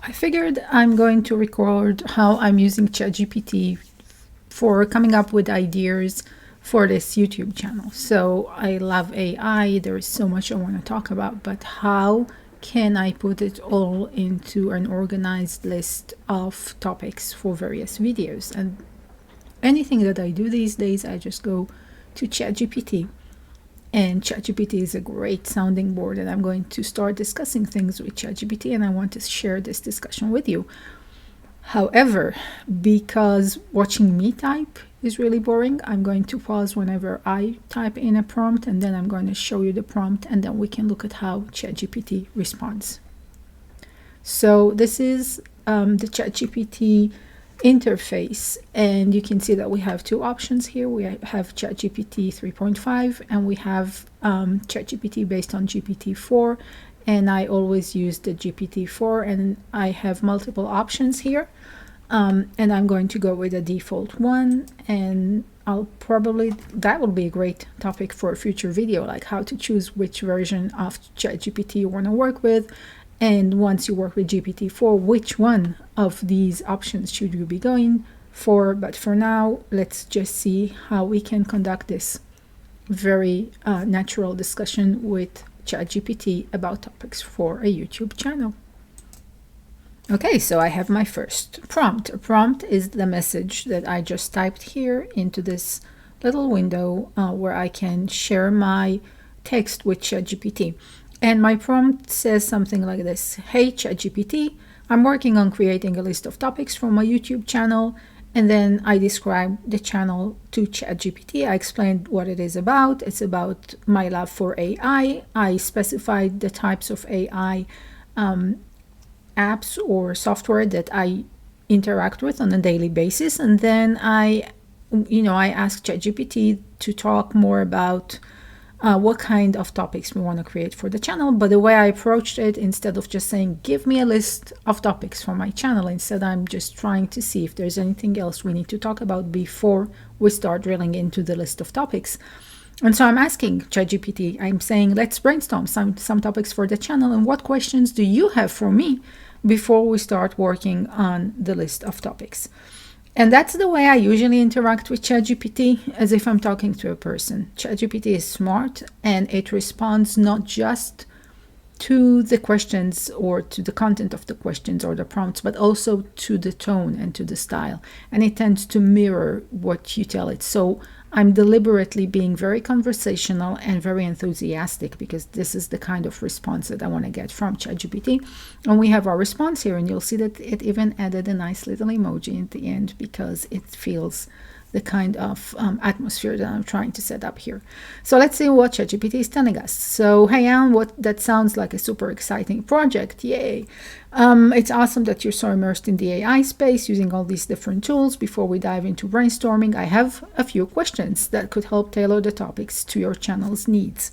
I figured I'm going to record how I'm using ChatGPT for coming up with ideas for this YouTube channel. So I love AI. There is so much I want to talk about, but how can I put it all into an organized list of topics for various videos? And anything that I do these days, I just go to ChatGPT. And ChatGPT is a great sounding board, and I'm going to start discussing things with ChatGPT, and I want to share this discussion with you. However, because watching me type is really boring, I'm going to pause whenever I type in a prompt, and then I'm going to show you the prompt, and then we can look at how ChatGPT responds. So this is the ChatGPT interface, and you can see that we have two options here. We have ChatGPT 3.5 and we have ChatGPT based on GPT-4, and I always use the GPT-4, and I have multiple options here, and I'm going to go with a default one, and that will be a great topic for a future video, like how to choose which version of ChatGPT you want to work with. And once you work with GPT-4, which one of these options should you be going for? But for now, let's just see how we can conduct this very natural discussion with ChatGPT about topics for a YouTube channel. Okay, so I have my first prompt. A prompt is the message that I just typed here into this little window where I can share my text with ChatGPT. And my prompt says something like this: Hey ChatGPT, I'm working on creating a list of topics for my YouTube channel. And then I describe the channel to ChatGPT. I explained what it is about. It's about my love for AI. I specified the types of AI apps or software that I interact with on a daily basis. And then I asked ChatGPT to talk more about what kind of topics we want to create for the channel. But the way I approached it, instead of just saying, give me a list of topics for my channel, instead I'm just trying to see if there's anything else we need to talk about before we start drilling into the list of topics. And so I'm asking ChatGPT, I'm saying, let's brainstorm some topics for the channel, and what questions do you have for me before we start working on the list of topics? And that's the way I usually interact with ChatGPT, as if I'm talking to a person. ChatGPT is smart, and it responds not just to the questions or to the content of the questions or the prompts, but also to the tone and to the style. And it tends to mirror what you tell it. So I'm deliberately being very conversational and very enthusiastic, because this is the kind of response that I want to get from ChatGPT. And we have our response here, and you'll see that it even added a nice little emoji at the end, because it feels the kind of atmosphere that I'm trying to set up here. So let's see what ChatGPT is telling us. So, hey Anne, that sounds like a super exciting project. Yay. It's awesome that you're so immersed in the AI space using all these different tools. Before we dive into brainstorming, I have a few questions that could help tailor the topics to your channel's needs.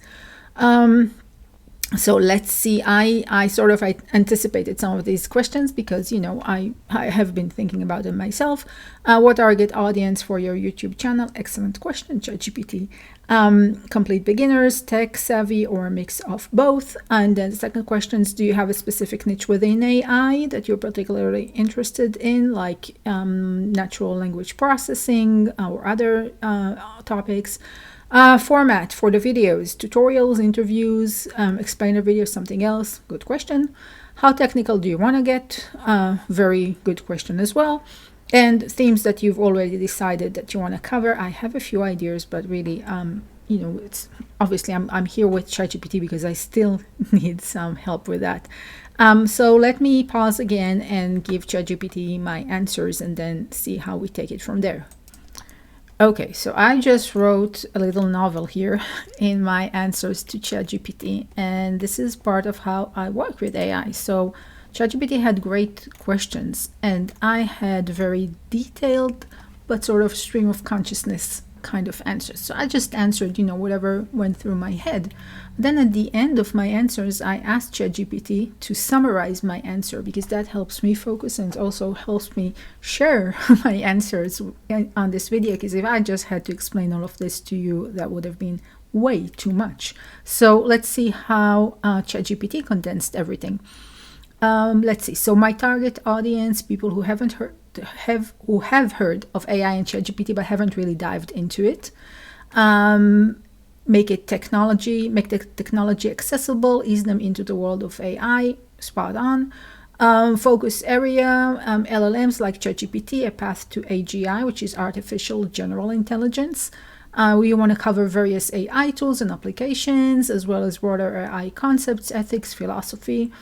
So let's see, I sort of anticipated some of these questions because, I have been thinking about them myself. What target audience for your YouTube channel? Excellent question, ChatGPT. Complete beginners, tech savvy, or a mix of both? And then the second question is, do you have a specific niche within AI that you're particularly interested in, like natural language processing or other topics? Format for the videos: tutorials, interviews, explainer videos, something else? Good question. How technical do you want to get? Very good question as well. And themes that you've already decided that you want to cover. I have a few ideas, but really, it's obviously I'm here with ChatGPT because I still need some help with that. So let me pause again and give ChatGPT my answers, and then see how we take it from there. Okay, so I just wrote a little novel here in my answers to ChatGPT, and this is part of how I work with AI. So ChatGPT had great questions, and I had very detailed but sort of stream of consciousness kind of answers. So I just answered, whatever went through my head. Then at the end of my answers, I asked ChatGPT to summarize my answer, because that helps me focus and also helps me share my answers on this video. Because if I just had to explain all of this to you, that would have been way too much. So let's see how ChatGPT condensed everything. Let's see. So my target audience, people who have heard of AI and ChatGPT but haven't really dived into it. Make the technology accessible, ease them into the world of AI, spot on. Focus area, LLMs like ChatGPT, a path to AGI, which is artificial general intelligence. We want to cover various AI tools and applications, as well as broader AI concepts, ethics, philosophy,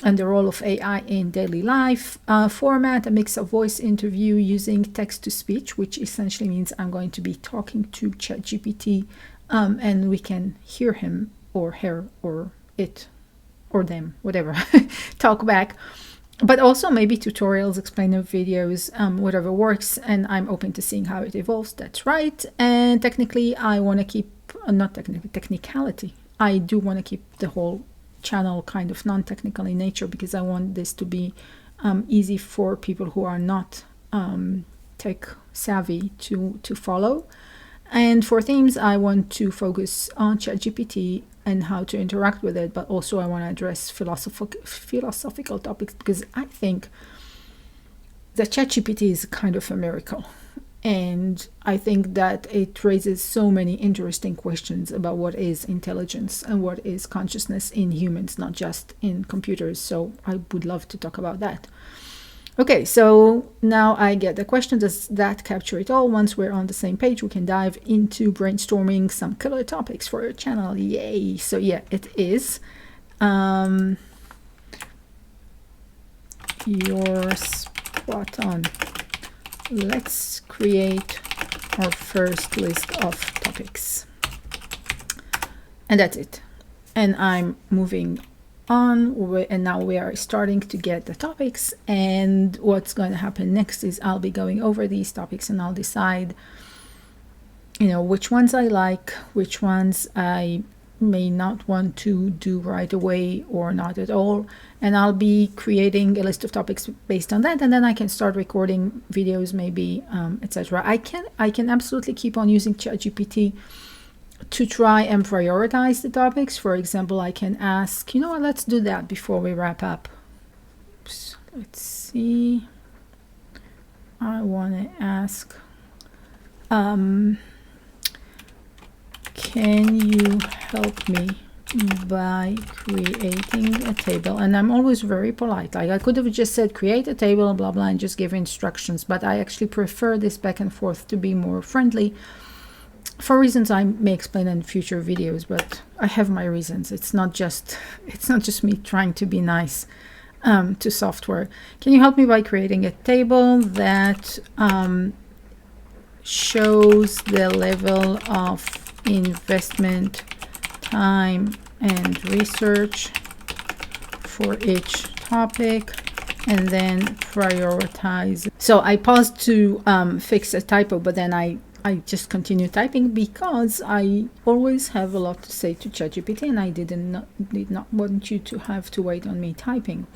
and the role of AI in daily life. Format, a mix of voice interview using text-to-speech, which essentially means I'm going to be talking to ChatGPT, and we can hear him or her or it or them, whatever, talk back. But also maybe tutorials, explainer videos, whatever works, and I'm open to seeing how it evolves. That's right. And technically, I want to keep, not technicality, I do want to keep the whole channel kind of non-technical in nature, because I want this to be easy for people who are not tech savvy to follow. And for themes, I want to focus on ChatGPT and how to interact with it, but also I want to address philosophical topics, because I think that ChatGPT is kind of a miracle. And I think that it raises so many interesting questions about what is intelligence and what is consciousness in humans, not just in computers. So I would love to talk about that. Okay, so now I get the question, does that capture it all? Once we're on the same page, we can dive into brainstorming some killer topics for your channel. Yay! So yeah, it is. You're spot on. Let's create our first list of topics. And that's it. And I'm moving on, and now we are starting to get the topics, and what's going to happen next is I'll be going over these topics and I'll decide, which ones I like, which ones I may not want to do right away or not at all, and I'll be creating a list of topics based on that, and then I can start recording videos, maybe, etc. I can absolutely keep on using ChatGPT to try and prioritize the topics. For example, I can ask, let's do that before we wrap up. Oops, let's see. I want to ask, can you help me by creating a table? And I'm always very polite. Like I could have just said, create a table, blah, blah, and just give instructions. But I actually prefer this back and forth to be more friendly, for reasons I may explain in future videos, but I have my reasons. It's not just me trying to be nice to software. Can you help me by creating a table that shows the level of investment, time, and research for each topic, and then prioritize. So I paused to fix a typo, but then I just continue typing because I always have a lot to say to ChatGPT, and I did not want you to have to wait on me typing.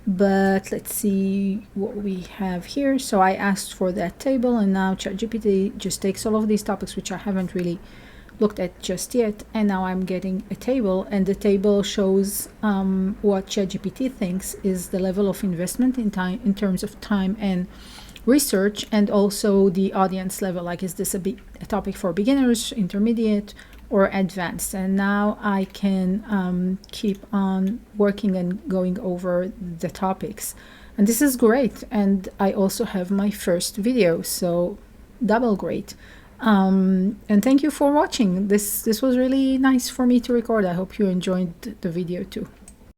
But let's see what we have here. So I asked for that table, and now ChatGPT just takes all of these topics, which I haven't really looked at just yet, and now I'm getting a table, and the table shows what ChatGPT thinks is the level of investment in time, in terms of time and research, and also the audience level, like is this a topic for beginners, intermediate, or advanced. And now I can keep on working and going over the topics, and this is great. And I also have my first video, so double great. And thank you for watching. This was really nice for me to record. I hope you enjoyed the video too.